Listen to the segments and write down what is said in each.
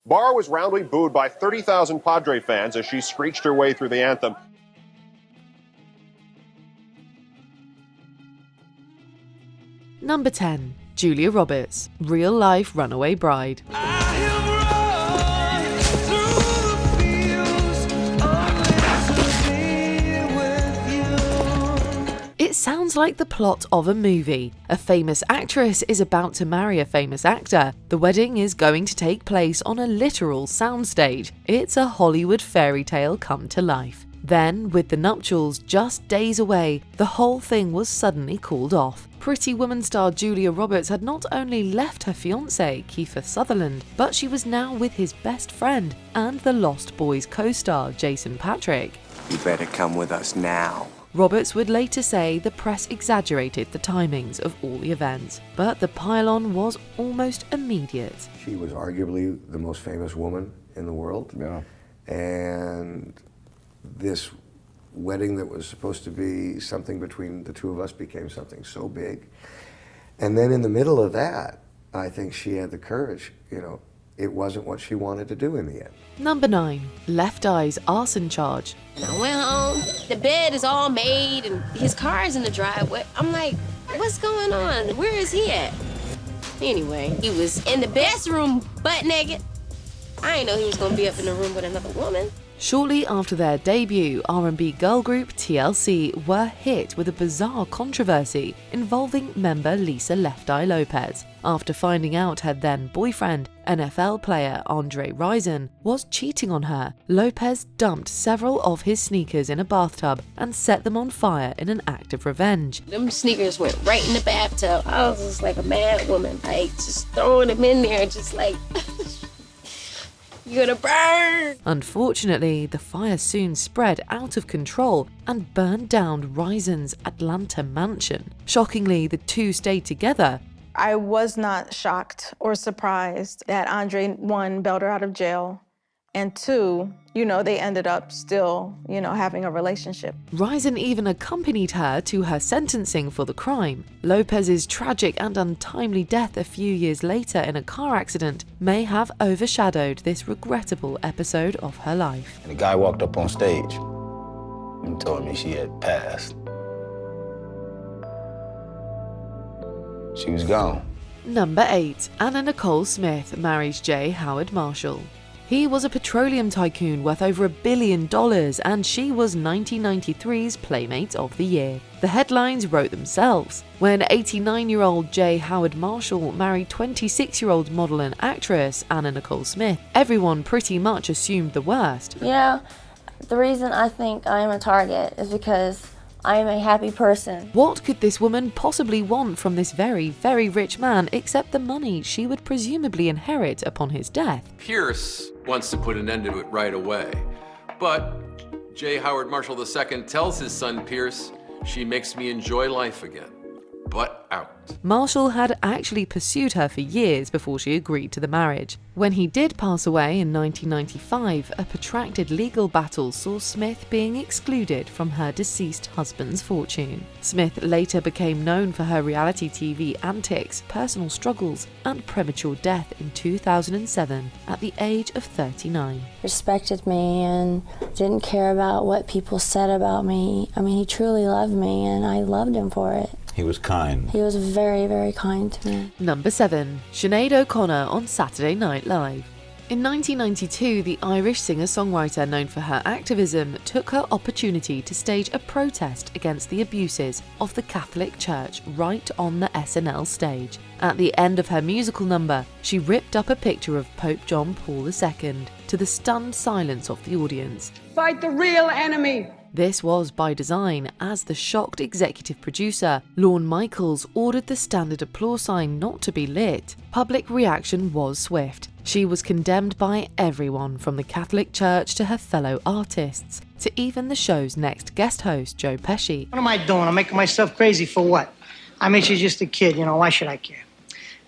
Barr was roundly booed by 30,000 Padre fans as she screeched her way through the anthem. Number 10. Julia Roberts, real-life runaway bride. It sounds like the plot of a movie. A famous actress is about to marry a famous actor. The wedding is going to take place on a literal soundstage. It's a Hollywood fairy tale come to life. Then, with the nuptials just days away, the whole thing was suddenly called off. Pretty Woman star Julia Roberts had not only left her fiancé, Kiefer Sutherland, but she was now with his best friend and the Lost Boys co-star Jason Patric. You better come with us now. Roberts would later say the press exaggerated the timings of all the events, but the pile-on was almost immediate. She was arguably the most famous woman in the world. Yeah. And this wedding that was supposed to be something between the two of us became something so big. And then in the middle of that, I think she had the courage, it wasn't what she wanted to do in the end. Number 9. Left Eye's arson charge. And I went home, the bed is all made and his car is in the driveway. I'm like, what's going on? Where is he at? Anyway, he was in the bedroom butt naked. I didn't know he was gonna be up in the room with another woman. Shortly after their debut, R&B girl group TLC were hit with a bizarre controversy involving member Lisa Left Eye Lopez. After finding out her then boyfriend, NFL player Andre Rison, was cheating on her, Lopez dumped several of his sneakers in a bathtub and set them on fire in an act of revenge. Them sneakers went right in the bathtub. I was just like a mad woman, like just throwing them in there, just like... You're gonna burn! Unfortunately, the fire soon spread out of control and burned down Rison's Atlanta mansion. Shockingly, the two stayed together. I was not shocked or surprised that Andre, one, bailed her out of jail, and two, they ended up still, having a relationship. Rison even accompanied her to her sentencing for the crime. Lopez's tragic and untimely death a few years later in a car accident may have overshadowed this regrettable episode of her life. The guy walked up on stage and told me she had passed. She was gone. Number 8. Anna Nicole Smith marries J. Howard Marshall. He was a petroleum tycoon worth over $1 billion, and she was 1993's Playmate of the Year. The headlines wrote themselves. When 89-year-old J. Howard Marshall married 26-year-old model and actress Anna Nicole Smith, everyone pretty much assumed the worst. The reason I think I am a target is because I am a happy person. What could this woman possibly want from this very, very rich man except the money she would presumably inherit upon his death? Pierce wants to put an end to it right away, but J. Howard Marshall II tells his son Pierce, "She makes me enjoy life again, but out." Marshall had actually pursued her for years before she agreed to the marriage. When he did pass away in 1995, a protracted legal battle saw Smith being excluded from her deceased husband's fortune. Smith later became known for her reality TV antics, personal struggles, and premature death in 2007 at the age of 39. Respected me and didn't care about what people said about me. I mean, he truly loved me and I loved him for it. He was kind. He was very, very kind to me. Number 7. Sinead O'Connor on Saturday Night Live. In 1992, the Irish singer-songwriter known for her activism took her opportunity to stage a protest against the abuses of the Catholic Church right on the SNL stage. At the end of her musical number, she ripped up a picture of Pope John Paul II to the stunned silence of the audience. Fight the real enemy! This was by design, as the shocked executive producer, Lorne Michaels, ordered the standard applause sign not to be lit. Public reaction was swift. She was condemned by everyone from the Catholic Church to her fellow artists, to even the show's next guest host, Joe Pesci. What am I doing? I'm making myself crazy for what? I mean, she's just a kid, why should I care?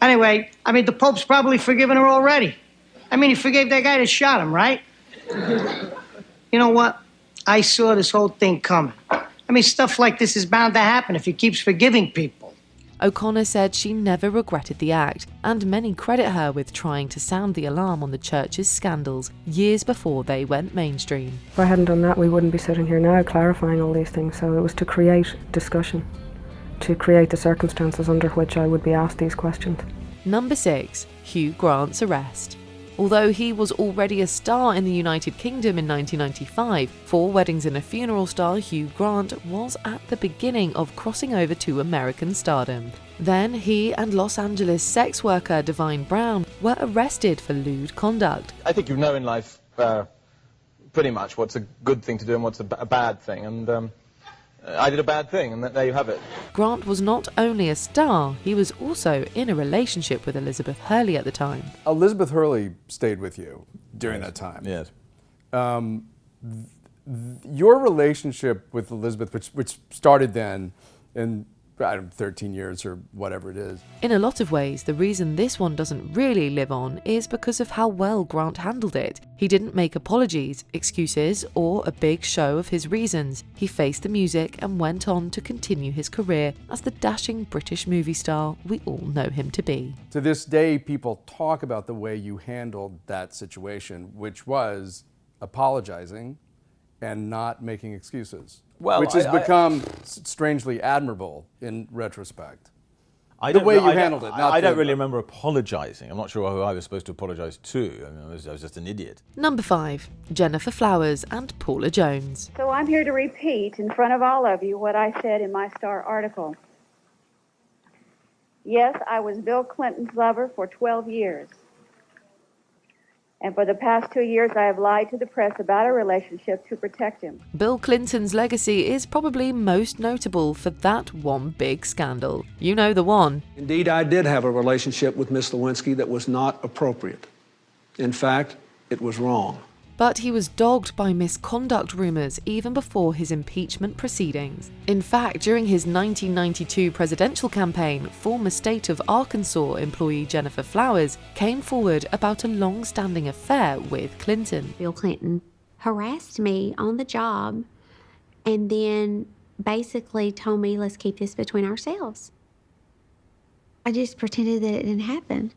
Anyway, the Pope's probably forgiven her already. He forgave that guy that shot him, right? You know what? I saw this whole thing coming. Stuff like this is bound to happen if he keeps forgiving people. O'Connor said she never regretted the act, and many credit her with trying to sound the alarm on the church's scandals years before they went mainstream. If I hadn't done that, we wouldn't be sitting here now clarifying all these things. So it was to create discussion, to create the circumstances under which I would be asked these questions. Number 6. Hugh Grant's arrest. Although he was already a star in the United Kingdom in 1995, 4 Weddings and a Funeral star Hugh Grant was at the beginning of crossing over to American stardom. Then he and Los Angeles sex worker Divine Brown were arrested for lewd conduct. I think you know in life pretty much what's a good thing to do and what's a bad thing, and I did a bad thing, and there you have it. Grant was not only a star, he was also in a relationship with Elizabeth Hurley at the time. Elizabeth Hurley stayed with you during that time. Yes. Your relationship with Elizabeth, which started then, in 13 years or whatever it is. In a lot of ways, the reason this one doesn't really live on is because of how well Grant handled it. He didn't make apologies, excuses, or a big show of his reasons. He faced the music and went on to continue his career as the dashing British movie star we all know him to be. To this day, people talk about the way you handled that situation, which was apologizing and not making excuses. Well, which has become strangely admirable in retrospect. I the way you handled it. I don't really remember apologizing. I'm not sure who I was supposed to apologize to. I mean, I was just an idiot. Number 5. Jennifer Flowers and Paula Jones. So I'm here to repeat in front of all of you what I said in my Star article. Yes, I was Bill Clinton's lover for 12 years. And for the past 2 years, I have lied to the press about our relationship to protect him. Bill Clinton's legacy is probably most notable for that one big scandal. You know the one. Indeed, I did have a relationship with Miss Lewinsky that was not appropriate. In fact, it was wrong. But he was dogged by misconduct rumors even before his impeachment proceedings. In fact, during his 1992 presidential campaign, former state of Arkansas employee Jennifer Flowers came forward about a long-standing affair with Clinton. Bill Clinton harassed me on the job and then basically told me, let's keep this between ourselves. I just pretended that it didn't happen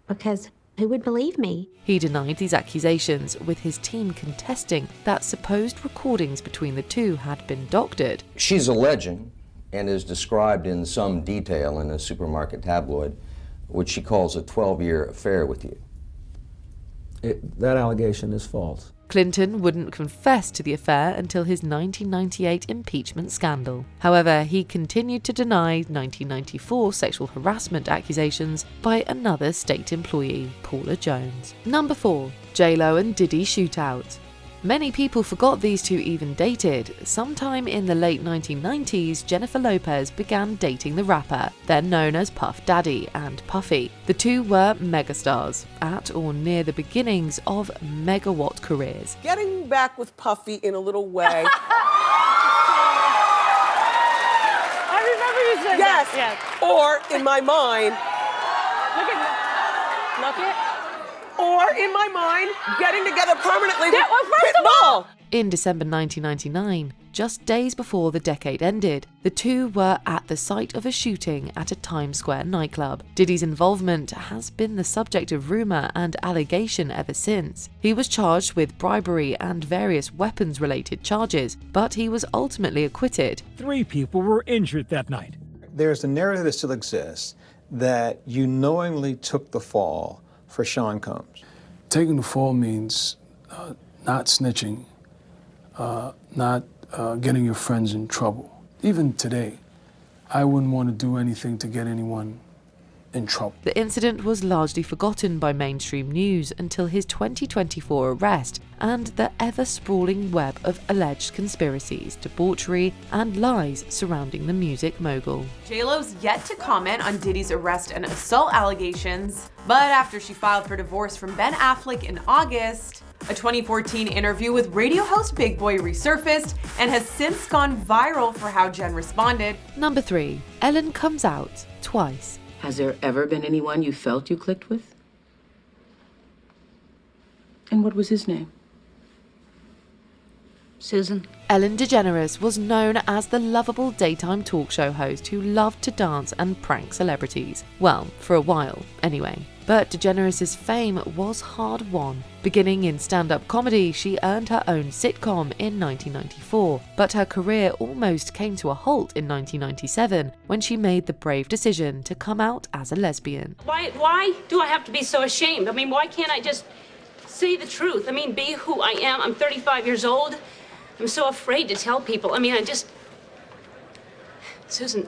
because who would believe me? He denied these accusations, with his team contesting that supposed recordings between the two had been doctored. She's alleging, and is described in some detail in a supermarket tabloid, which she calls a 12-year affair with you. That allegation is false. Clinton wouldn't confess to the affair until his 1998 impeachment scandal. However, he continued to deny 1994 sexual harassment accusations by another state employee, Paula Jones. Number 4. J-Lo and Diddy Shootout. Many people forgot these two even dated. Sometime in the late 1990s, Jennifer Lopez began dating the rapper, then known as Puff Daddy, and Puffy. The two were megastars, at or near the beginnings of megawatt careers. Getting back with Puffy in a little way. I remember you said yes. that. Yes. Or, in my mind. Look at Or, in my mind, getting together permanently with first of all, in December 1999, just days before the decade ended, the two were at the site of a shooting at a Times Square nightclub. Diddy's involvement has been the subject of rumor and allegation ever since. He was charged with bribery and various weapons-related charges, but he was ultimately acquitted. 3 people were injured that night. There's a narrative that still exists that you knowingly took the fall for Sean Combs. Taking the fall means not snitching, not getting your friends in trouble. Even today, I wouldn't want to do anything to get anyone in trouble. The incident was largely forgotten by mainstream news until his 2024 arrest and the ever-sprawling web of alleged conspiracies, debauchery, and lies surrounding the music mogul. J-Lo's yet to comment on Diddy's arrest and assault allegations, but after she filed for divorce from Ben Affleck in August, a 2014 interview with radio host Big Boy resurfaced and has since gone viral for how Jen responded. Number 3. Ellen comes out twice. Has there ever been anyone you felt you clicked with? And what was his name? Susan? Ellen DeGeneres was known as the lovable daytime talk show host who loved to dance and prank celebrities. Well, for a while, anyway. But DeGeneres' fame was hard-won. Beginning in stand-up comedy, she earned her own sitcom in 1994, but her career almost came to a halt in 1997 when she made the brave decision to come out as a lesbian. Why do I have to be so ashamed? I mean, why can't I just say the truth? I mean, be who I am. I'm 35 years old. I'm so afraid to tell people. I mean, Susan,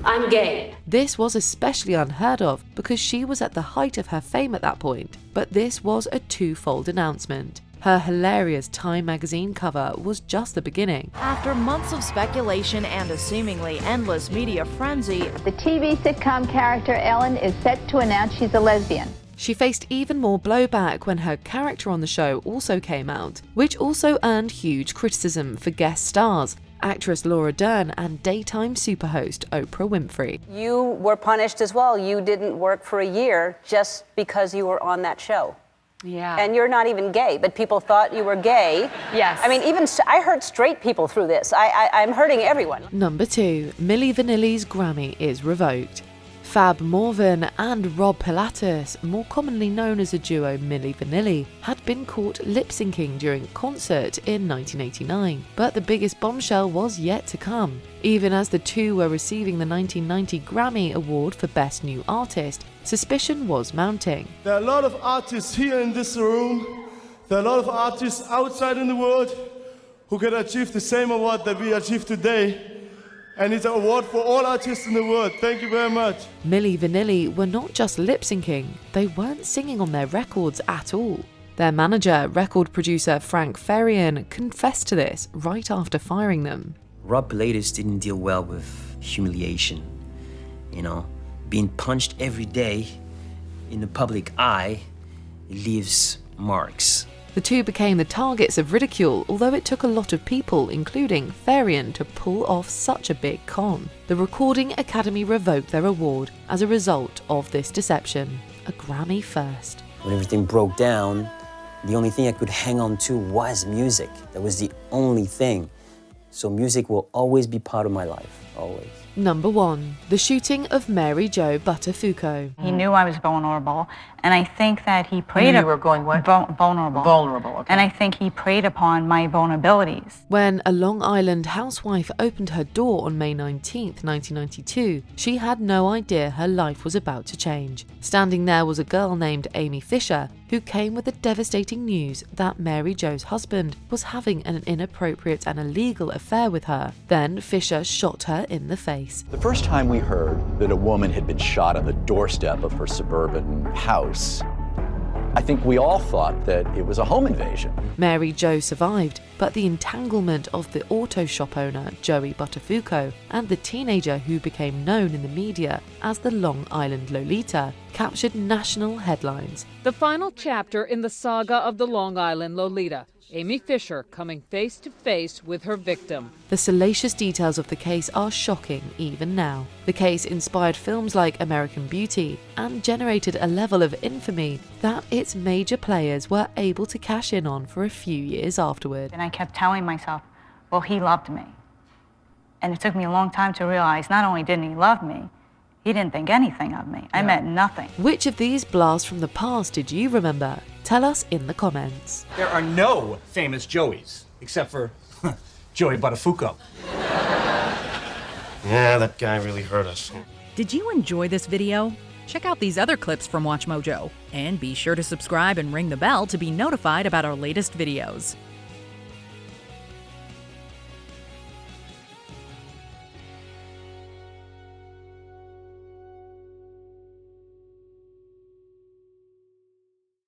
I'm gay. This was especially unheard of because she was at the height of her fame at that point, but this was a twofold announcement. Her hilarious Time magazine cover was just the beginning. After months of speculation and a seemingly endless media frenzy, The TV sitcom character Ellen is set to announce she's a lesbian. She faced even more blowback when her character on the show also came out, which also earned huge criticism for guest stars, actress Laura Dern and daytime superhost Oprah Winfrey. You were punished as well. You didn't work for a year just because you were on that show. Yeah. And you're not even gay, but people thought you were gay. Yes. I mean, I hurt straight people through this. I'm hurting everyone. Number 2, Millie Vanillis Grammy is revoked. Fab Morvan and Rob Pilatus, more commonly known as the duo Millie Vanilli, had been caught lip-syncing during a concert in 1989, but the biggest bombshell was yet to come. Even as the two were receiving the 1990 Grammy Award for Best New Artist, suspicion was mounting. There are a lot of artists here in this room, there are a lot of artists outside in the world who can achieve the same award that we achieved today. And it's an award for all artists in the world. Thank you very much. Millie Vanilli were not just lip-syncing, they weren't singing on their records at all. Their manager, record producer Frank Farian, confessed to this right after firing them. Rob Pilatus didn't deal well with humiliation. You know, being punched every day in the public eye leaves marks. The two became the targets of ridicule, although it took a lot of people, including Farian, to pull off such a big con. The Recording Academy revoked their award as a result of this deception. A Grammy first. When everything broke down, the only thing I could hang on to was music. That was the only thing. So music will always be part of my life, always. Number 1. The shooting of Mary Jo Buttafuoco. He knew I was vulnerable, and I think that he preyed You were going what? Vulnerable. Vulnerable, okay. And I think he preyed upon my vulnerabilities. When a Long Island housewife opened her door on May 19, 1992, she had no idea her life was about to change. Standing there was a girl named Amy Fisher, who came with the devastating news that Mary Jo's husband was having an inappropriate and illegal affair with her. Then Fisher shot her in the face. The first time we heard that a woman had been shot on the doorstep of her suburban house, I think we all thought that it was a home invasion. Mary Jo survived, but the entanglement of the auto shop owner, Joey Buttafuoco, and the teenager who became known in the media as the Long Island Lolita captured national headlines. The final chapter in the saga of the Long Island Lolita. Amy Fisher coming face to face with her victim. The salacious details of the case are shocking even now. The case inspired films like American Beauty and generated a level of infamy that its major players were able to cash in on for a few years afterward. And I kept telling myself, well, he loved me. And it took me a long time to realize not only didn't he love me, he didn't think anything of me. I meant nothing. Which of these blasts from the past did you remember? Tell us in the comments. There are no famous Joeys, except for Joey Buttafuoco. Yeah, that guy really hurt us. Did you enjoy this video? Check out these other clips from WatchMojo. And be sure to subscribe and ring the bell to be notified about our latest videos.